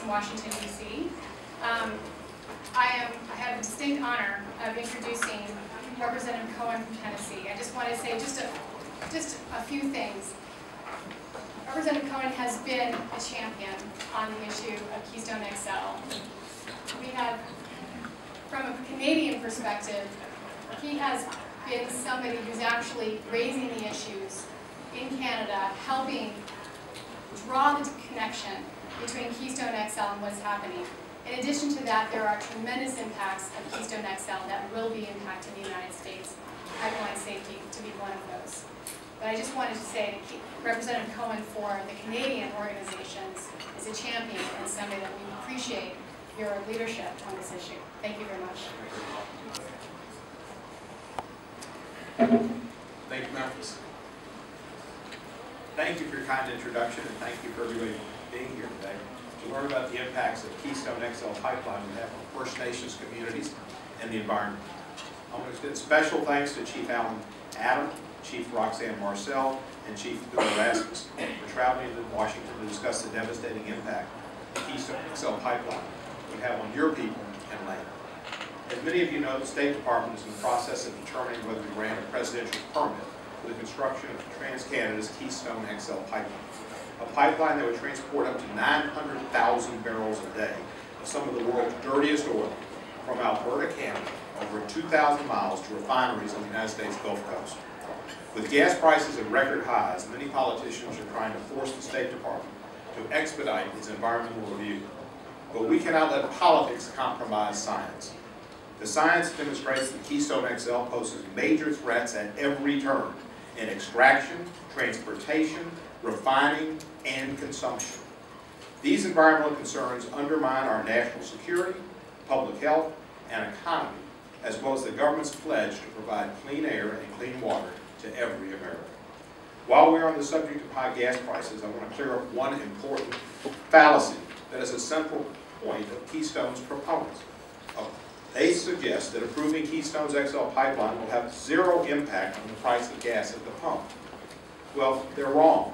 from Washington, D.C. I have the distinct honor of introducing Representative Cohen from Tennessee. I just want to say just a few things. Representative Cohen has been a champion on the issue of Keystone XL. We have, from a Canadian perspective, he has been somebody who's actually raising the issues in Canada, helping draw the connection between Keystone XL and what's happening. In addition to that, there are tremendous impacts of Keystone XL that will be impacting the United States, pipeline safety to be one of those. But I just wanted to say that Representative Cohen for the Canadian organizations is a champion and somebody that we appreciate your leadership on this issue. Thank you very much. Thank you, Memphis. Thank you for your kind introduction, and thank you for everybody being here today to learn about the impacts of Keystone XL pipeline will have on First Nations communities and the environment. I want to extend special thanks to Chief Alan Adam, Chief Roxanne Marcel, and Chief Bill Erasmus for traveling to Washington to discuss the devastating impact the Keystone XL pipeline would have on your people and land. As many of you know, the State Department is in the process of determining whether to grant a presidential permit for the construction of TransCanada's Keystone XL pipeline, a pipeline that would transport up to 900,000 barrels a day of some of the world's dirtiest oil from Alberta, Canada, over 2,000 miles to refineries on the United States Gulf Coast. With gas prices at record highs, many politicians are trying to force the State Department to expedite its environmental review. But we cannot let politics compromise science. The science demonstrates that Keystone XL poses major threats at every turn in extraction, transportation, refining, and consumption. These environmental concerns undermine our national security, public health, and economy, as well as the government's pledge to provide clean air and clean water to every American. While we're on the subject of high gas prices, I want to clear up one important fallacy that is a central point of Keystone's proponents. They suggest that approving Keystone's XL pipeline will have zero impact on the price of gas at the pump. Well, they're wrong.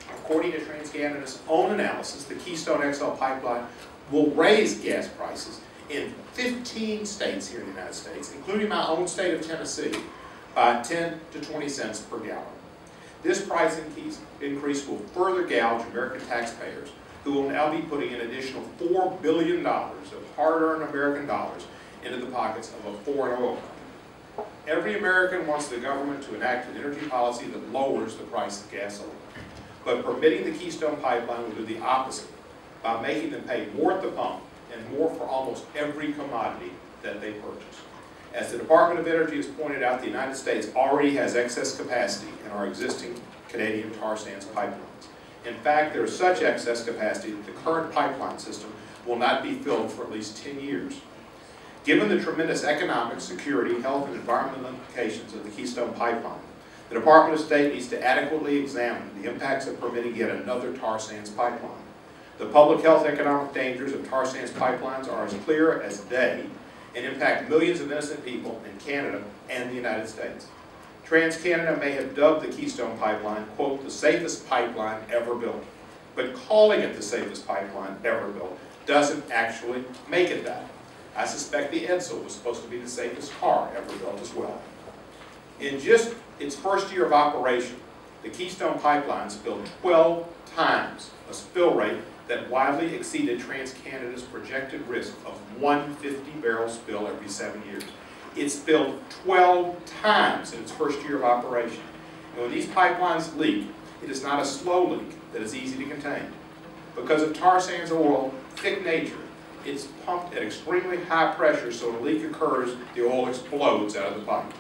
According to TransCanada's own analysis, the Keystone XL pipeline will raise gas prices in 15 states here in the United States, including my own state of Tennessee, by 10 to 20 cents per gallon. This price increase will further gouge American taxpayers, who will now be putting an additional $4 billion of hard-earned American dollars into the pockets of a foreign oil company. Every American wants the government to enact an energy policy that lowers the price of gasoline. But permitting the Keystone pipeline will do the opposite by making them pay more at the pump and more for almost every commodity that they purchase. As the Department of Energy has pointed out, the United States already has excess capacity in our existing Canadian tar sands pipelines. In fact, there is such excess capacity that the current pipeline system will not be filled for at least 10 years. Given the tremendous economic, security, health, and environmental implications of the Keystone pipeline, the Department of State needs to adequately examine the impacts of permitting yet another tar sands pipeline. The public health economic dangers of tar sands pipelines are as clear as day and impact millions of innocent people in Canada and the United States. TransCanada may have dubbed the Keystone pipeline, quote, the safest pipeline ever built. But calling it the safest pipeline ever built doesn't actually make it that. I suspect the Edsel was supposed to be the safest car ever built as well. In just its first year of operation, the Keystone pipeline spilled 12 times a spill rate that widely exceeded TransCanada's projected risk of 150 barrel spill every 7 years. It spilled 12 times in its first year of operation. And when these pipelines leak, it is not a slow leak that is easy to contain. Because of tar sands oil's thick nature, it's pumped at extremely high pressure, so when a leak occurs, the oil explodes out of the pipe.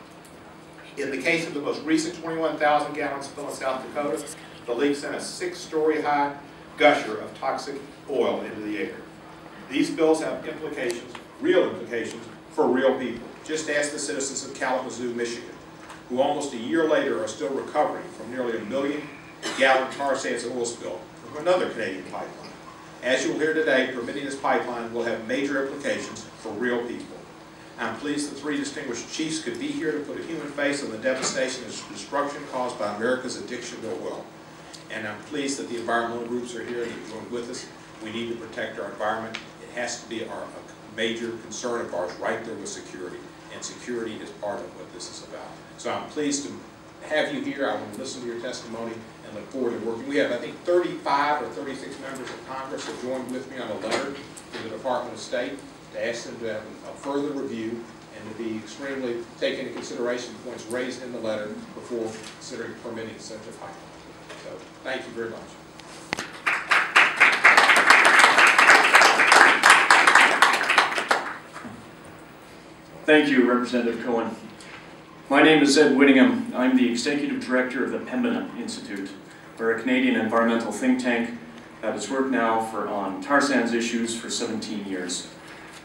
In the case of the most recent 21,000 gallon spill in South Dakota, the leak sent a 6-story high gusher of toxic oil into the air. These spills have implications, real implications, for real people. Just ask the citizens of Kalamazoo, Michigan, who almost a year later are still recovering from nearly 1 million gallon tar sands oil spill from another Canadian pipeline. As you'll hear today, permitting this pipeline will have major implications for real people. I'm pleased the 3 distinguished chiefs could be here to put a human face on the devastation and destruction caused by America's addiction to oil. And I'm pleased that the environmental groups are here to join with us We need to protect our environment. It has to be a major concern of ours right there with security. And security is part of what this is about. So I'm pleased to have you here. I want to listen to your testimony and look forward to working. We have, I think, 35 or 36 members of Congress have joined with me on a letter to the Department of State to ask them to have a further review and to be extremely take into consideration points raised in the letter before considering permitting such a pipeline. So thank you very much. Thank you, Representative Cohen. My name is Ed Whittingham. I'm the Executive Director of the Pembina Institute. We're a Canadian environmental think tank that has worked now on tar sands issues for 17 years.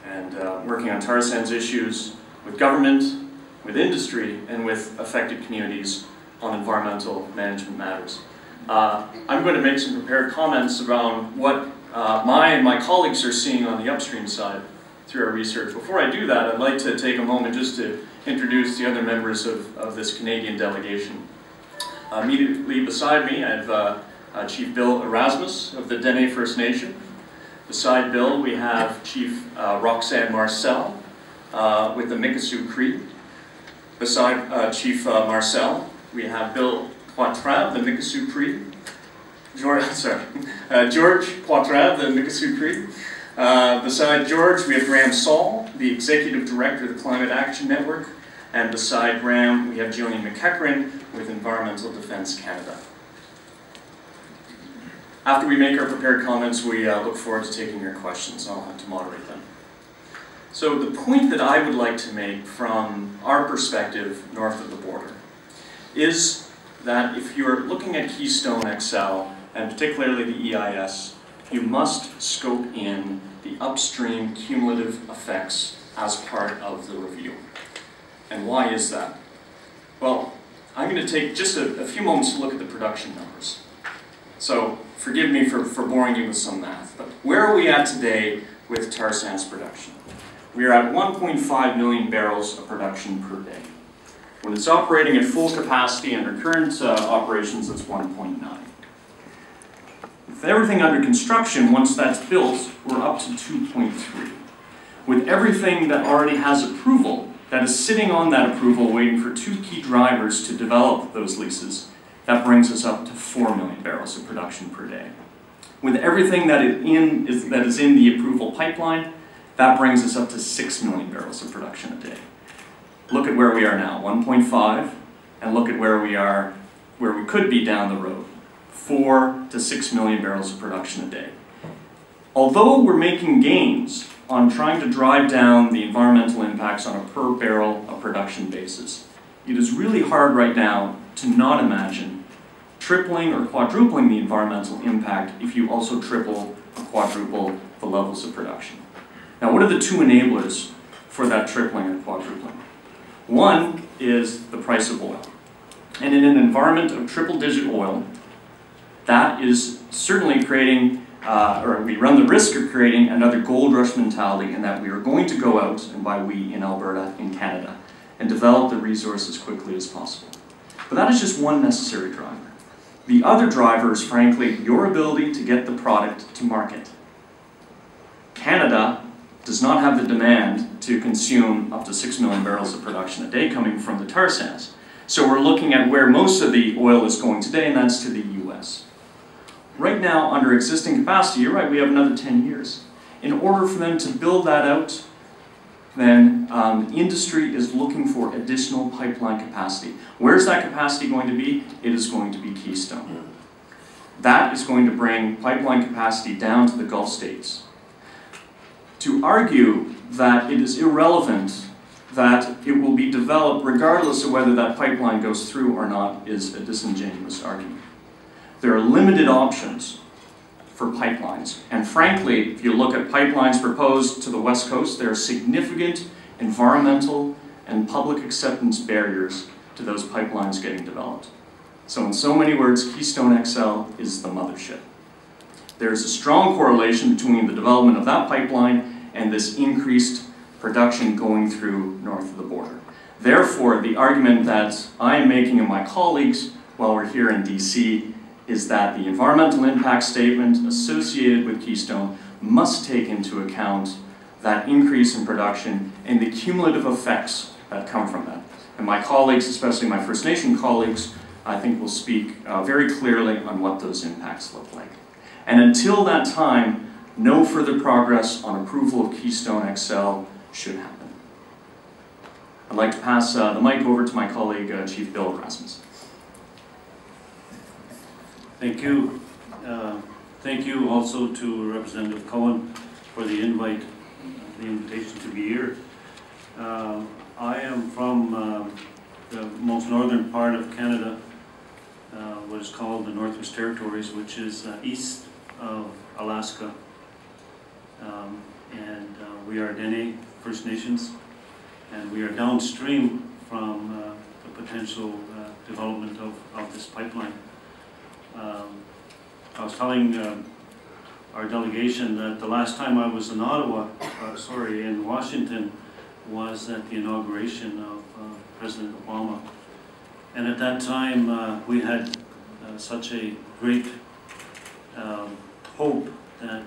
And working on tar sands issues with government, with industry, and with affected communities on environmental management matters. I'm going to make some prepared comments around what my colleagues are seeing on the upstream side through our research. Before I do that, I'd like to take a moment just to introduce the other members of this Canadian delegation. Immediately beside me, I have Chief Bill Erasmus of the Dene First Nation. Beside Bill, we have Chief Roxanne Marcel with the Mikisew Cree. Beside Chief Marcel, we have Bill Poitras of the Mikisew Cree. George Poitras of the Mikisew Cree. Beside George, we have Graham Saul, the Executive Director of the Climate Action Network. And beside Graham, we have Jillian McEachran with Environmental Defence Canada. After we make our prepared comments, we look forward to taking your questions. I'll have to moderate them. So the point that I would like to make from our perspective north of the border is that if you're looking at Keystone XL, and particularly the EIS, you must scope in the upstream cumulative effects as part of the review. And why is that? Well, I'm going to take just a few moments to look at the production numbers. So forgive me for boring you with some math, but where are we at today with tar sands production? We are at 1.5 million barrels of production per day. When it's operating at full capacity under current operations, it's 1.9. With everything under construction, once that's built, we're up to 2.3. With everything that already has approval, that is sitting on that approval waiting for two key drivers to develop those leases, that brings us up to 4 million barrels of production per day. With everything that is in the approval pipeline, that brings us up to 6 million barrels of production a day. Look at where we are now, 1.5, and look at where we could be down the road, 4 to 6 million barrels of production a day. Although we're making gains on trying to drive down the environmental impacts on a per barrel of production basis, it is really hard right now to not imagine tripling or quadrupling the environmental impact if you also triple or quadruple the levels of production. Now, what are the two enablers for that tripling or quadrupling? One is the price of oil. And in an environment of triple-digit oil, that is certainly creating, or we run the risk of creating another gold rush mentality in that we are going to go out, and by we in Alberta, in Canada, and develop the resource as quickly as possible. But that is just one necessary driver. The other driver is, frankly, your ability to get the product to market. Canada does not have the demand to consume up to 6 million barrels of production a day coming from the tar sands. So we're looking at where most of the oil is going today, and that's to the US. Right now, under existing capacity, you're right, we have another 10 years. In order for them to build that out, then industry is looking for additional pipeline capacity. Where's that capacity going to be? It is going to be Keystone. That is going to bring pipeline capacity down to the Gulf states. To argue that it is irrelevant that it will be developed regardless of whether that pipeline goes through or not is a disingenuous argument. There are limited options for pipelines. And frankly, if you look at pipelines proposed to the West Coast, there are significant environmental and public acceptance barriers to those pipelines getting developed. So in so many words, Keystone XL is the mothership. There is a strong correlation between the development of that pipeline and this increased production going through north of the border. Therefore, the argument that I am making and my colleagues while we're here in DC is that the environmental impact statement associated with Keystone must take into account that increase in production and the cumulative effects that come from that. And my colleagues, especially my First Nation colleagues, I think will speak very clearly on what those impacts look like. And until that time, no further progress on approval of Keystone XL should happen. I'd like to pass the mic over to my colleague, Chief Bill Rasmus. Thank you. Thank you also to Representative Cohen for the invitation to be here. I am from the most northern part of Canada, what is called the Northwest Territories, which is east of Alaska. We are Dene First Nations, and we are downstream from the potential development of this pipeline. I was telling our delegation that the last time I was in in Washington, was at the inauguration of President Obama. And at that time, we had such a great hope that,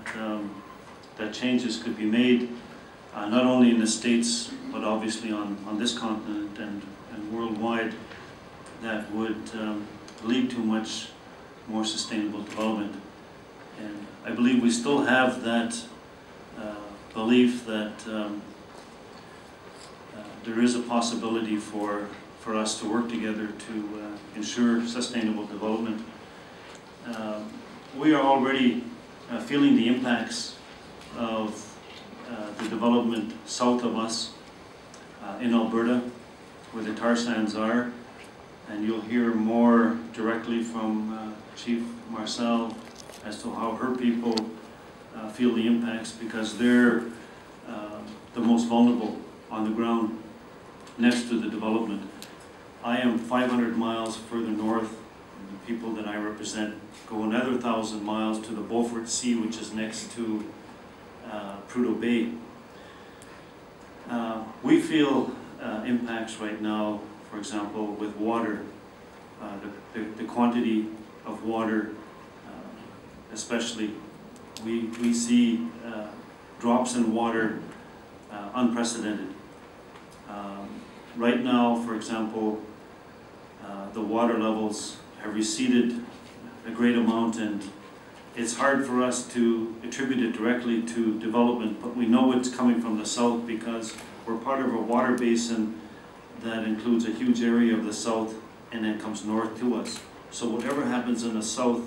that changes could be made, not only in the States, but obviously on this continent and worldwide, that would lead to much more sustainable development. And I believe we still have that belief that there is a possibility for us to work together to ensure sustainable development. We are already feeling the impacts of the development south of us in Alberta, where the tar sands are, and you'll hear more directly from Chief Marcel as to how her people feel the impacts, because they're the most vulnerable on the ground next to the development. I am 500 miles further north, and the people that I represent go another 1,000 miles to the Beaufort Sea, which is next to Prudhoe Bay. We feel impacts right now, for example, with water, the quantity of water, especially. We see drops in water unprecedented. Right now, for example, the water levels have receded a great amount, and it's hard for us to attribute it directly to development, but we know it's coming from the south because we're part of a water basin that includes a huge area of the south and then comes north to us. So whatever happens in the south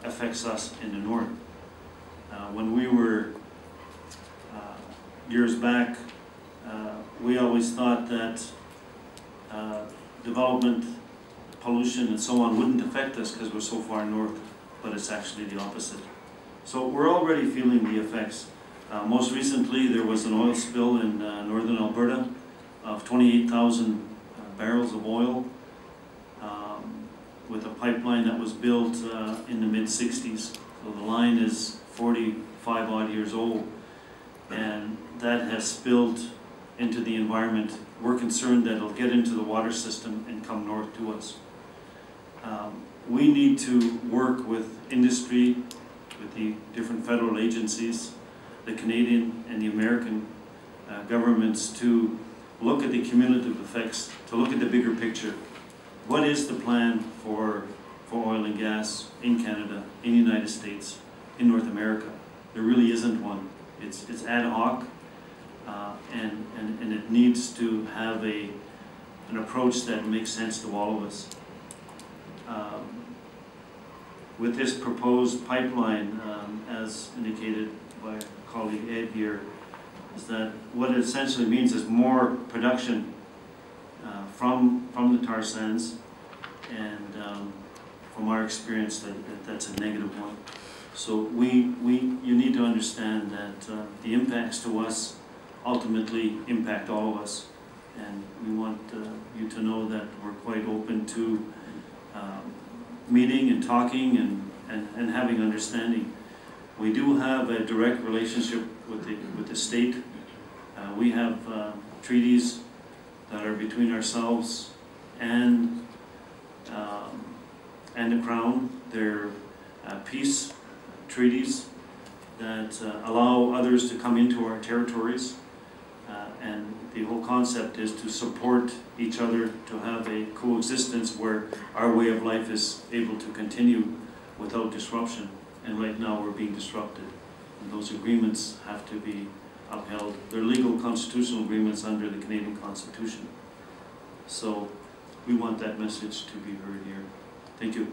affects us in the north. When we were years back, we always thought that development, pollution, and so on wouldn't affect us because we're so far north, but it's actually the opposite. So we're already feeling the effects. Most recently, there was an oil spill in northern Alberta of 28,000 barrels of oil with a pipeline that was built in the mid-60s. So the line is 45 odd years old, and that has spilled into the environment. We're concerned that it'll get into the water system and come north to us. We need to work with industry, with the different federal agencies, the Canadian and the American governments, to look at the cumulative effects, to look at the bigger picture. What is the plan for oil and gas in Canada, in the United States, in North America? There really isn't one. It's ad hoc, and it needs to have an approach that makes sense to all of us. With this proposed pipeline, as indicated by colleague Ed here, is that what it essentially means is more production from the tar sands, and from our experience, that's a negative one. So you need to understand that the impacts to us ultimately impact all of us, and we want you to know that we're quite open to meeting and talking and having understanding. We do have a direct relationship with the state. We have treaties that are between ourselves and and the Crown. They're peace treaties that allow others to come into our territories. And the whole concept is to support each other, to have a coexistence where our way of life is able to continue without disruption. And right now we're being disrupted. And those agreements have to be upheld. They're legal constitutional agreements under the Canadian Constitution. So we want that message to be heard here. Thank you.